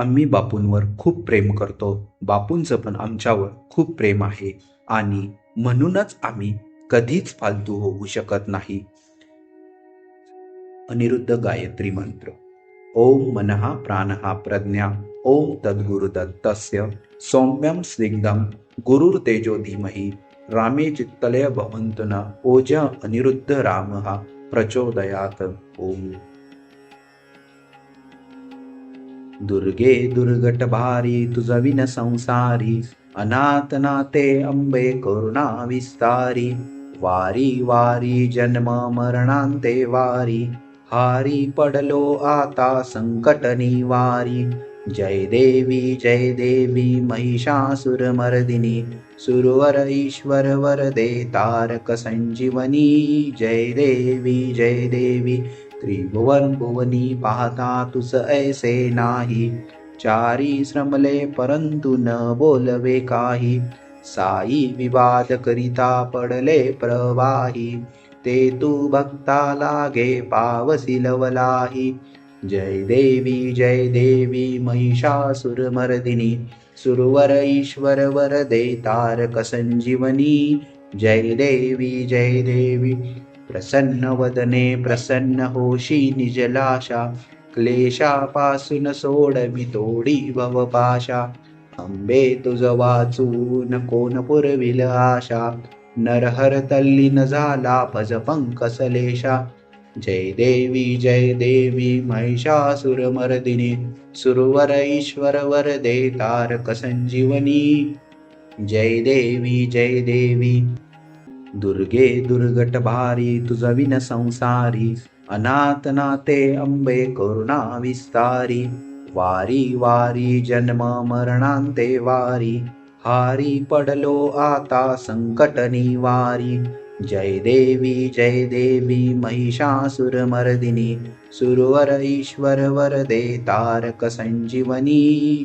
आम्ही बापूंवर खूप प्रेम करतो. बापूंचं पण आमच्यावर खूप प्रेम आहे आणि म्हणूनच आम्ही कधीच फालतू होऊ शकत नाही. अनिरुद्ध गायत्री मंत्र. ओम मनः प्राणः प्रज्ञा ओम तद्गुरुदत्तस्य सौम्यं स्निग्धं गुरुर्तेजो धीमहि रामे चित्तलय भवन्तु न ओजा अनिरुद्ध रामः प्रचोदयात्. ओम. दुर्गे दुर्गट भारी तुझविन संसारी अनाथ नाते अंबे करुणा विस्तारी वारी वारी जन्म मरणांते वारी हारी पडलो आता संकट निवारी जय देवी महिषासुरमर्दिनी सुरवर ईश्वर वरदे तारक संजीवनी जय देवी त्रिभुवन भुवनी पाहता तुस ऐसे नाही चारी श्रमले परंतु न बोलवे काही साई विवाद करिता पडले प्रवाही ते तू भक्ता लागे पावसी लवलाही जय देवी महिषासुरमर्दिनी सुरवर ईश्वर वरदे तारक संजीवनी जय देवी प्रसन्न वदने प्रसन्न होशी निजलाशा क्लेशापासून सोडवी तोडी भवपाशा अंबे तुझ वाचून कोण पुरविल आशा नरहर तल्लीन झाला भज पंकसलेशा जय देवी महिषासुरमर्दिनी सुरवर ईश्वर वरदे तारक संजीवनी जय देवी दुर्गे दुर्गट भारी तुझविन संसारी अनाथ नाते अंबे करुणा विस्तारी वारी वारी जन्म मरणांते वारी हारी पडलो आता संकट निवारी जय देवी महिषासुरमर्दिनी सुरवर ईश्वर वरदे तारक संजीवनी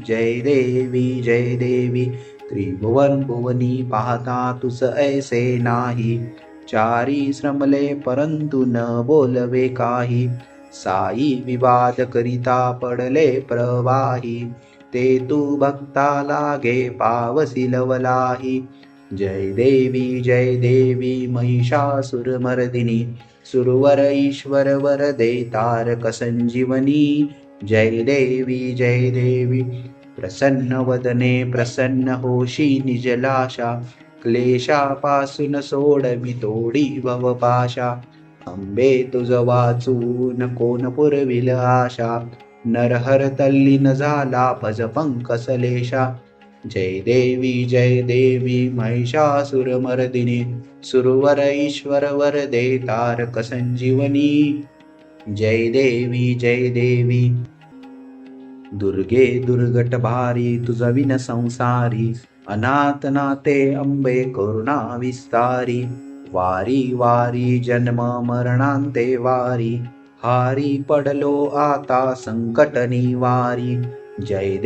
जय देवी त्रिभुवन भुवनी पाहता तुस ऐसे नाही चारी श्रमले परंतु न बोलवे काही साई विवाद करिता पडले प्रवाही ते तू भक्ता लागे पावसी लवलाही जय देवी महिषासुरमर्दिनी सुरवर ईश्वर वरदे तारक संजीवनी जय देवी प्रसन्न वदने प्रसन्न होशी निजलाशा क्लेशापासून सोडवी तोडी भवपाशा अंबे तुझ वाचून कोण पुरविल आशा नरहर तल्लीन झाला भज पंकसलेशा जय देवी महिषासुरमर्दिनी सुरवर ईश्वर वरदे तारक संजीवनी जय देवी दुर्गे दुर्गट भारी तुझविन संसारी अनाथ नाते अंबे करुणा विस्तारी वारी वारी जन्म मरणांते वारी हारी पडलो आता संकट निवारी जय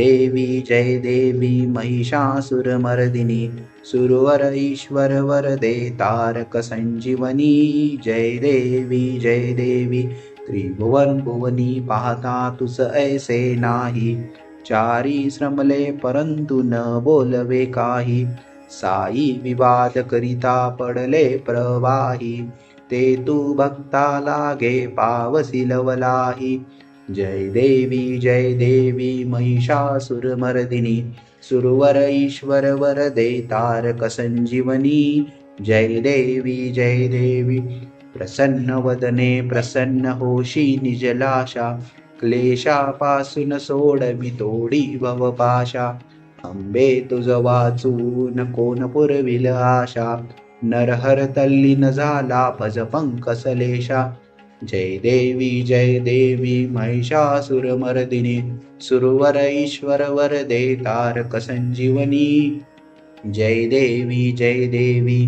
देवी महिषासुरमर्दिनी सुरवर ईश्वर वरदे तारक संजीवनी जय देवी त्रिभुवन भुवनी पाहता तुस ऐसे नाही चारी श्रमले परंतु न बोलवे काही साई विवाद करिता पडले प्रवाही ते तू भक्ता लागे पावसी लवलाही जय देवी महिषासुरमर्दिनी सुरवर ईश्वर वरदे तारक संजीवनी जय देवी प्रसन्न वदने प्रसन्न होशी निजलाशा क्लेशापासून सोडवी तोडी भवपाशा अंबे तुझ वाचून कोण पुरविल आशा नरहर तल्लीन झाला भज पंकसलेशा जय देवी महिषासुरमर्दिनी सुरवर ईश्वर वरदे तारक संजीवनी जय देवी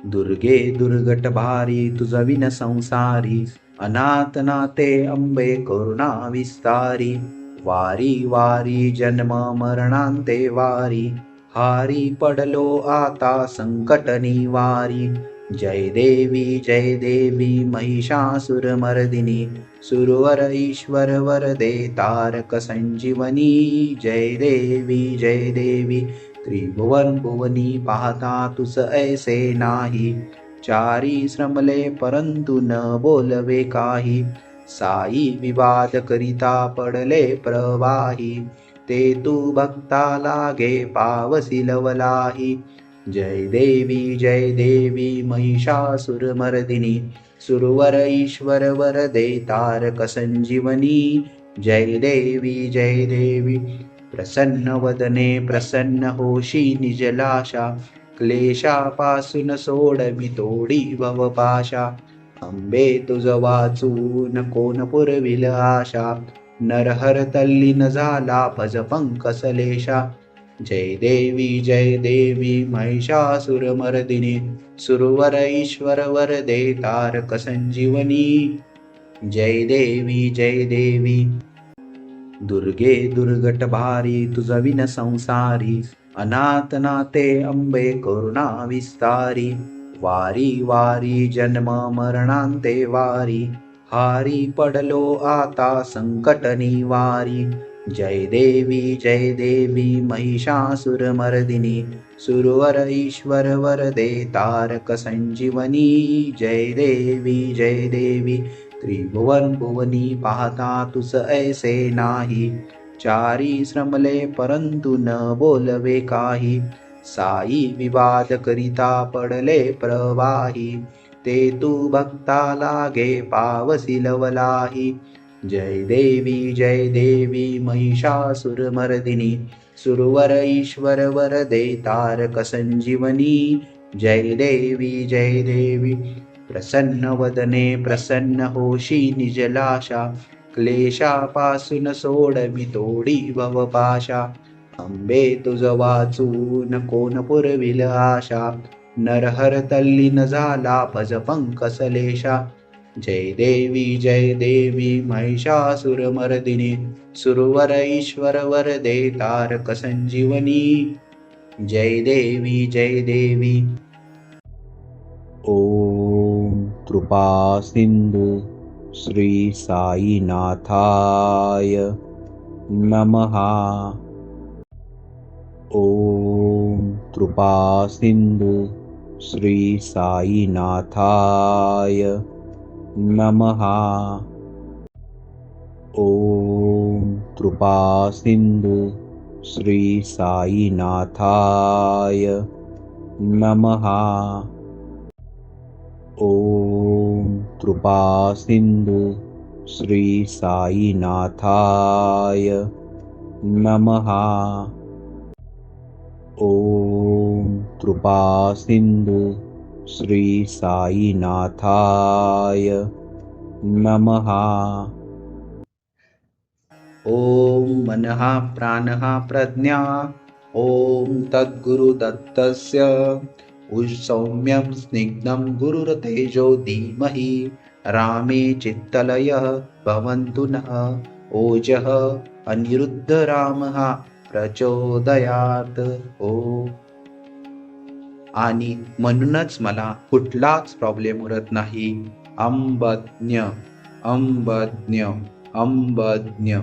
दुर्गे दुर्गट भारी तुझविन संसारी अनाथ नाते अंबे करुणा विस्तारी वारी वारी जन्म मरणांते वारी हारी पडलो आता संकट निवारी जय देवी महिषासुरमर्दिनी सुरवर ईश्वर वरदे तारक संजीवनी जय देवी त्रिभुवन भुवनी पाहता तुस ऐसे नाही चारी श्रमले परंतु न बोलवे काही साई विवाद करिता पडले प्रवाही ते तू भक्ता लागे पावसी लवलाही जय देवी महिषासुरमर्दिनी सुरवर ईश्वर वरदे तारक संजीवनी जय देवी प्रसन्न वदने प्रसन्न होशी निजलाशा क्लेशापासून सोडवी तोडी भवपाशा अंबे तुझ वाचून कोण पुरविल आशा नरहर तल्लीन झाला भज पंकसलेशा जय देवी महिषासुरमर्दिनी सुरवर ईश्वर वरदे तारक संजीवनी जय देवी दुर्गे दुर्गट भारी तुझ विन संसारी अनाथ नाते अंबे करुणा विस्तारी वारी वारी जन्म मरणांते वारी हारी पडलो आता संकट निवारी जय देवी महिषासुरमर्दिनी सुरवर ईश्वर वरदे तारक संजीवनी जय देवी त्रिभुवन भुवनी पाहता तुस ऐसे नाही चारी श्रमले परंतु न बोलवे काही साई विवाद करिता पडले प्रवाही ते तू भक्ता लागे पावसी लवलाही जय देवी महिषासुरमर्दिनी सुरवर ईश्वर वरदे तारक संजीवनी जय देवी प्रसन्न वदने प्रसन्न होशी निजलाशा क्लेशापासून सोडवी तोडी भवपाशा अंबे तुझ वाचून कोण पुरविल आशा नरहर तल्लीन झाला भज पंकसलेशा जय देवी महिषासुरमर्दिनी सुरवर ईश्वर वरदे तारक संजीवनी जय देवी ओम कृपा सिंधु श्री साईनाथाय नमः ओम कृपा सिंधु श्री साईनाथाय नमः ओम कृपा सिंधु श्री साईनाथाय नमः ओम कृपा सिंधु श्री साईनाथाय नमः ओम कृपा सिंधु श्री साईनाथाय नमः ओम मनः प्राणः प्रज्ञा ओम तद्गुरुदत्तस्य सौम्यं स्निग्धं गुरुरतेजो धीमहि रामे चित्तलयः भवन्तु नः ओजः अनिरुद्धरामः प्रचोदयात् ओ आणि म्हणूनच मला कुठलाच प्रॉब्लेम उरत नाही अंबज्ञ अंबज्ञ अंबज्ञ